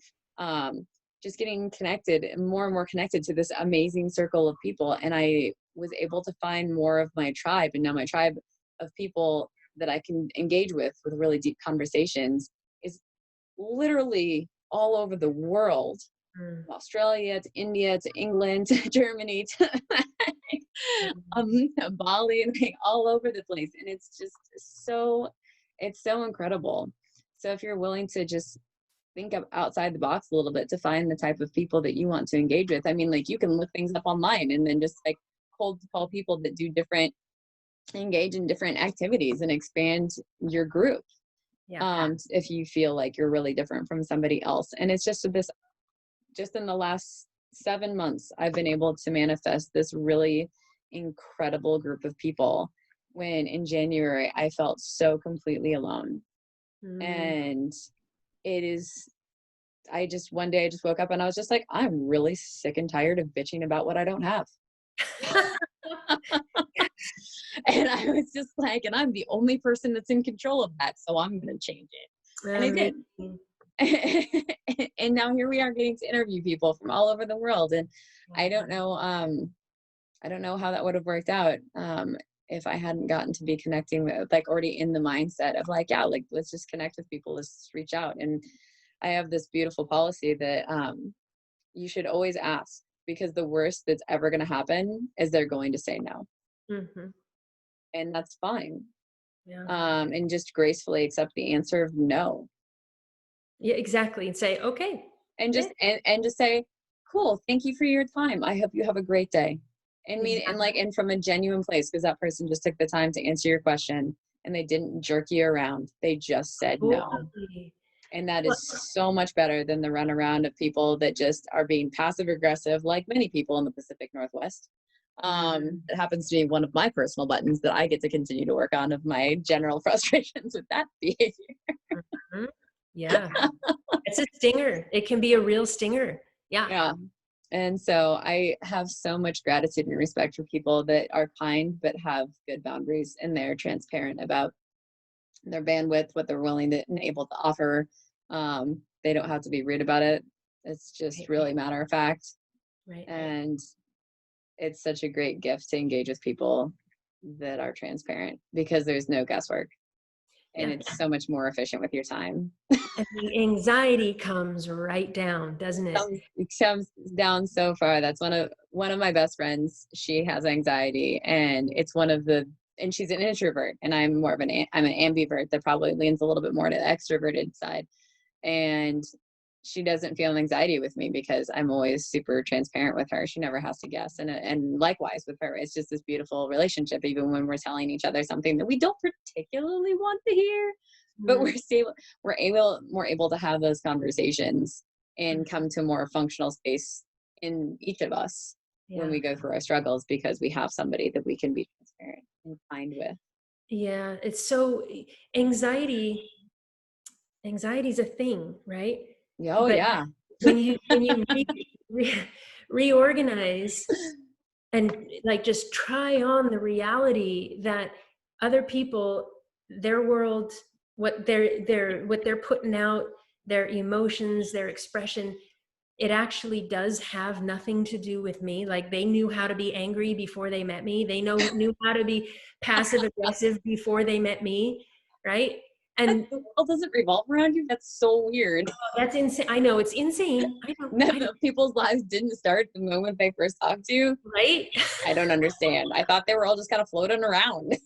just getting connected, more and more connected to this amazing circle of people. And I was able to find more of my tribe. And now my tribe of people that I can engage with really deep conversations is literally all over the world. Australia to India to England to Germany to Bali, and like all over the place. And it's just so incredible. So if you're willing to just think of outside the box a little bit to find the type of people that you want to engage with, I mean, like, you can look things up online and then just like cold call people that do engage in different activities and expand your group. If you feel like you're really different from somebody else. And it's just in the last 7 months, I've been able to manifest this really incredible group of people, when in January I felt so completely alone. And one day I just woke up and I was just like, I'm really sick and tired of bitching about what I don't have. And I was just like, and I'm the only person that's in control of that, so I'm going to change it. And I did. And now here we are getting to interview people from all over the world. And I don't know how that would have worked out if I hadn't gotten to be connecting with, like, already in the mindset of like, yeah, like, let's just connect with people, let's reach out. And I have this beautiful policy that you should always ask, because the worst that's ever going to happen is they're going to say no. And that's fine. And just gracefully accept the answer of no. Yeah, exactly. And say, okay. And just just say, cool, thank you for your time, I hope you have a great day. And and from a genuine place, because that person just took the time to answer your question and they didn't jerk you around. They just said no. And that is so much better than the runaround of people that just are being passive aggressive, like many people in the Pacific Northwest. It happens to be one of my personal buttons that I get to continue to work on, of my general frustrations with that behavior. Yeah. It's a stinger. It can be a real stinger. Yeah. And so I have so much gratitude and respect for people that are kind, but have good boundaries, and they're transparent about their bandwidth, what they're willing to and able to offer. They don't have to be rude about it. It's just really matter of fact. And it's such a great gift to engage with people that are transparent, because there's no guesswork. And it's so much more efficient with your time. And the anxiety comes right down, doesn't it? It comes down so far. That's one of my best friends. She has anxiety, and and she's an introvert, and I'm more of I'm an ambivert that probably leans a little bit more to the extroverted side. And she doesn't feel anxiety with me because I'm always super transparent with her. She never has to guess. And likewise with her, it's just this beautiful relationship, even when we're telling each other something that we don't particularly want to hear, but Mm. we're able to have those conversations and come to a more functional space in each of us when Yeah. we go through our struggles, because we have somebody that we can be transparent and kind with. Yeah. It's so anxiety is a thing, right? Oh But yeah. when you re, reorganize and like just try on the reality that other people, their world, what they're putting out, their emotions, their expression, it actually does have nothing to do with me. Like they knew how to be angry before they met me. They knew how to be passive aggressive before they met me, right? And The world doesn't revolve around you. That's so weird. that's insane. I know it's insane. None I don't, of people's lives didn't start the moment they first talked to you. right? I don't understand. I thought they were all just kind of floating around.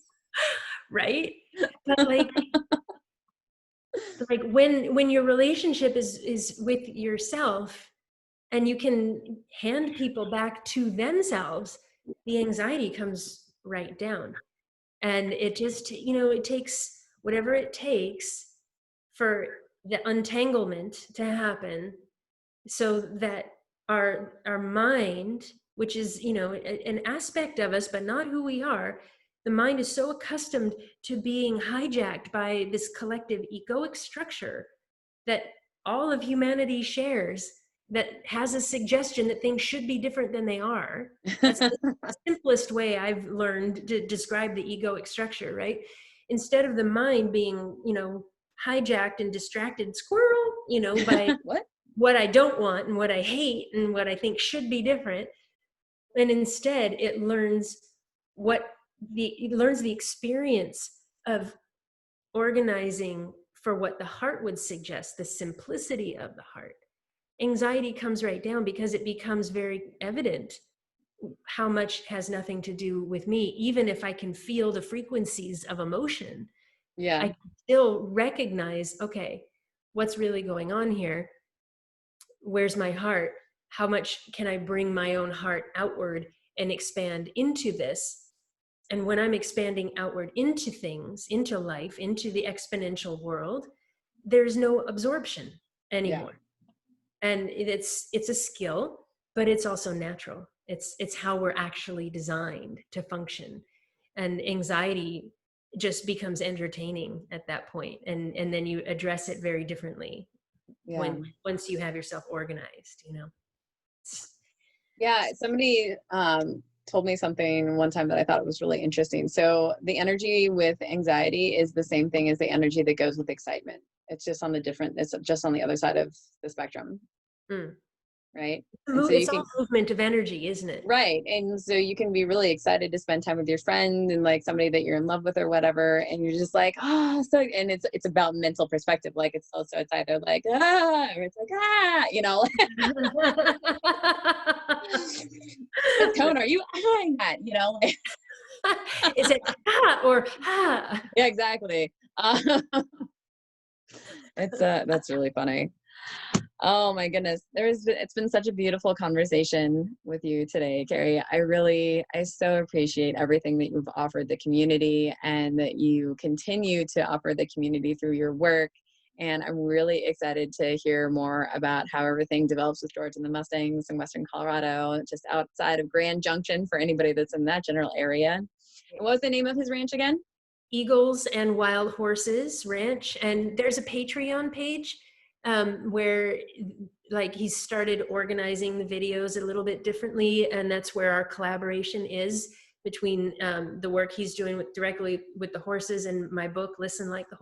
Right? But like when your relationship is with yourself and you can hand people back to themselves, the anxiety comes right down. And it just, it takes whatever it takes for the untanglement to happen, so that our mind, which is an aspect of us but not who we are, the mind is so accustomed to being hijacked by this collective egoic structure that all of humanity shares, that has a suggestion that things should be different than they are. That's the simplest way I've learned to describe the egoic structure, right? Instead of the mind being hijacked and distracted squirrel by What? what I don't want and what I hate and what I think should be different. And instead it learns the experience of organizing for what the heart would suggest, the simplicity of the heart. Anxiety comes right down because it becomes very evident how much has nothing to do with me. Even if I can feel the frequencies of emotion, Yeah. I can still recognize, okay, what's really going on here? Where's my heart? How much can I bring my own heart outward and expand into this? And when I'm expanding outward into things, into life, into the exponential world, there's no absorption Yeah. anymore. And it's a skill, but it's also natural. It's how we're actually designed to function. And anxiety just becomes entertaining at that point. And then you address it very differently Yeah. once you have yourself organized. Yeah. Somebody told me something one time that I thought was really interesting. So the energy with anxiety is the same thing as the energy that goes with excitement. It's just on the other side of the spectrum. Mm. Right. And so you It's can, all movement of energy, isn't it? right. And so you can be really excited to spend time with your friend and like somebody that you're in love with or whatever. And you're just like, so, and it's about mental perspective. Like it's either like, or it's like, what tone are you eyeing at? Like, Is it or ha? yeah, exactly. That's really funny. Oh my goodness. It's been such a beautiful conversation with you today, Kerri. I so appreciate everything that you've offered the community and that you continue to offer the community through your work. And I'm really excited to hear more about how everything develops with George and the Mustangs in Western Colorado, just outside of Grand Junction for anybody that's in that general area. And what was the name of his ranch again? Eagles and Wild Horses Ranch. And there's a Patreon page where like he's started organizing the videos a little bit differently, and that's where our collaboration is between the work he's doing directly with the horses and my book Listen Like a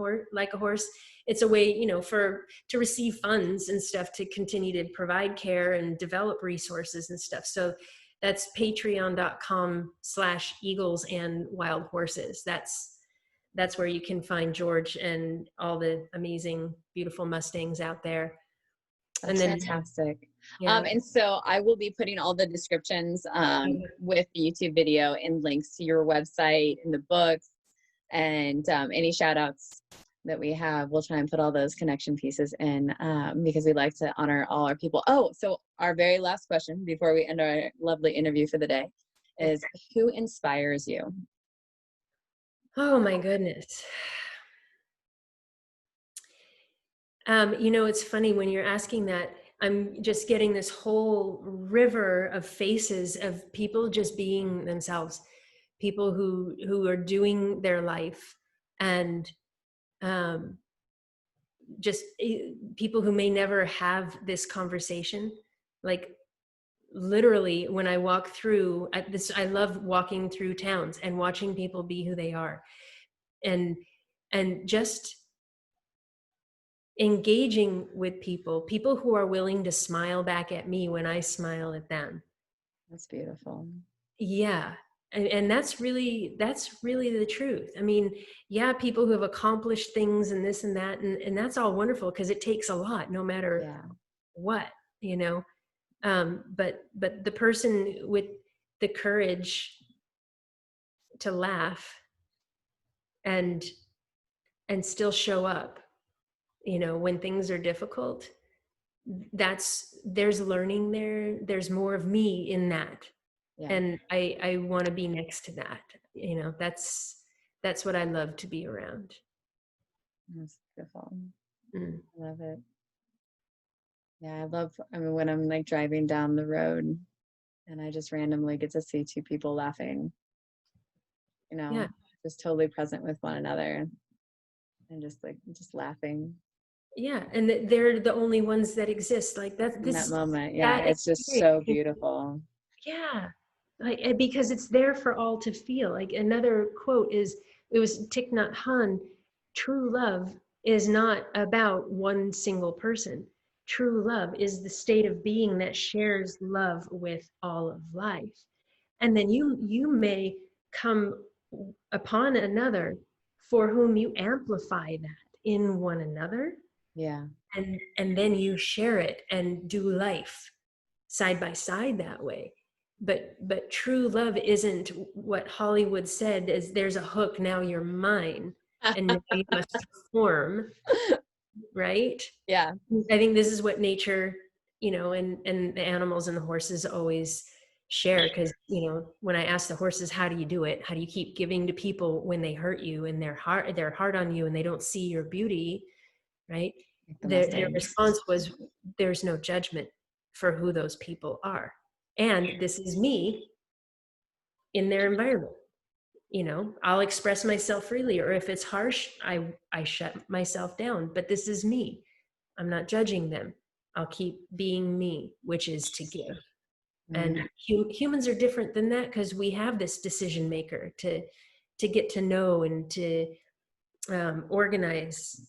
Horse. It's a way to receive funds and stuff to continue to provide care and develop resources and stuff. So that's patreon.com/Eagles and Wild Horses. That's where you can find George and all the amazing, beautiful Mustangs out there. That's fantastic. Yeah. And so I will be putting all the descriptions with the YouTube video and links to your website and the books and any shout outs that we have, we'll try and put all those connection pieces in, because we like to honor all our people. Oh, so our very last question before we end our lovely interview for the day is, who inspires you? Oh my goodness. It's funny when you're asking that, I'm just getting this whole river of faces of people just being themselves, people who are doing their life, and just people who may never have this conversation. Like literally when I walk through I love walking through towns and watching people be who they are, and just engaging with people who are willing to smile back at me when I smile at them. That's beautiful. Yeah. And that's really the truth. I mean, yeah, people who have accomplished things and this and that, and that's all wonderful because it takes a lot, no matter what, but the person with the courage to laugh and still show up, when things are difficult, there's learning there. There's more of me in that. Yeah. And I want to be next to that. That's what I love to be around. That's beautiful. Mm. I love it. Yeah, I mean, when I'm like driving down the road and I just randomly get to see two people laughing, just totally present with one another and just laughing. Yeah, and they're the only ones that exist like that. In that moment, it's just so beautiful. Yeah, because it's there for all to feel. Like another quote is, it was Thich Nhat Hanh, true love is not about one single person. True love is the state of being that shares love with all of life. And then you may come upon another for whom you amplify that in one another. Yeah. And then you share it and do life side by side that way. But true love isn't what Hollywood said, is there's a hook, now you're mine, and now you must perform, right? Yeah. I think this is what nature, and the animals and the horses always share, because when I ask the horses, how do you do it, how do you keep giving to people when they hurt you and they're hard on you and they don't see your beauty, right? Their response was, there's no judgment for who those people are, and this is me in their environment. I'll express myself freely, or if it's harsh, I shut myself down, but this is me. I'm not judging them. I'll keep being me, which is to give. And humans are different than that, because we have this decision maker to get to know and to organize,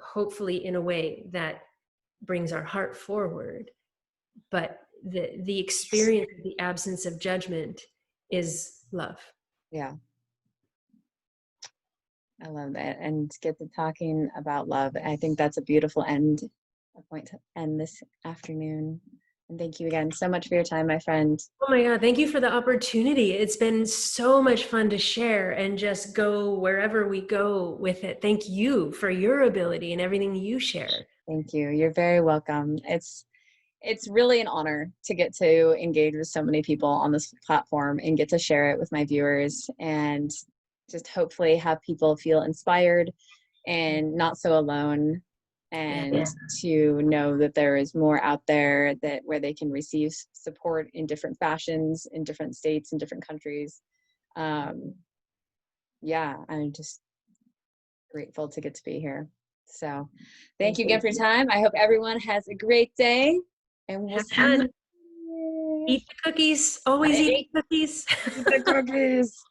hopefully in a way that brings our heart forward. But the experience of the absence of judgment is love. Yeah. I love that. And get to talking about love. I think that's a beautiful point to end this afternoon. And thank you again so much for your time, my friend. Oh my God, thank you for the opportunity. It's been so much fun to share and just go wherever we go with it. Thank you for your ability and everything you share. Thank you. You're very welcome. It's really an honor to get to engage with so many people on this platform and get to share it with my viewers, and just hopefully have people feel inspired and not so alone, and to know that there is more out there where they can receive support in different fashions, in different states, in different countries. I'm just grateful to get to be here. So thank you again for your time. I hope everyone has a great day. And we'll see you. Eat the cookies. Always eat the cookies. Eat the cookies.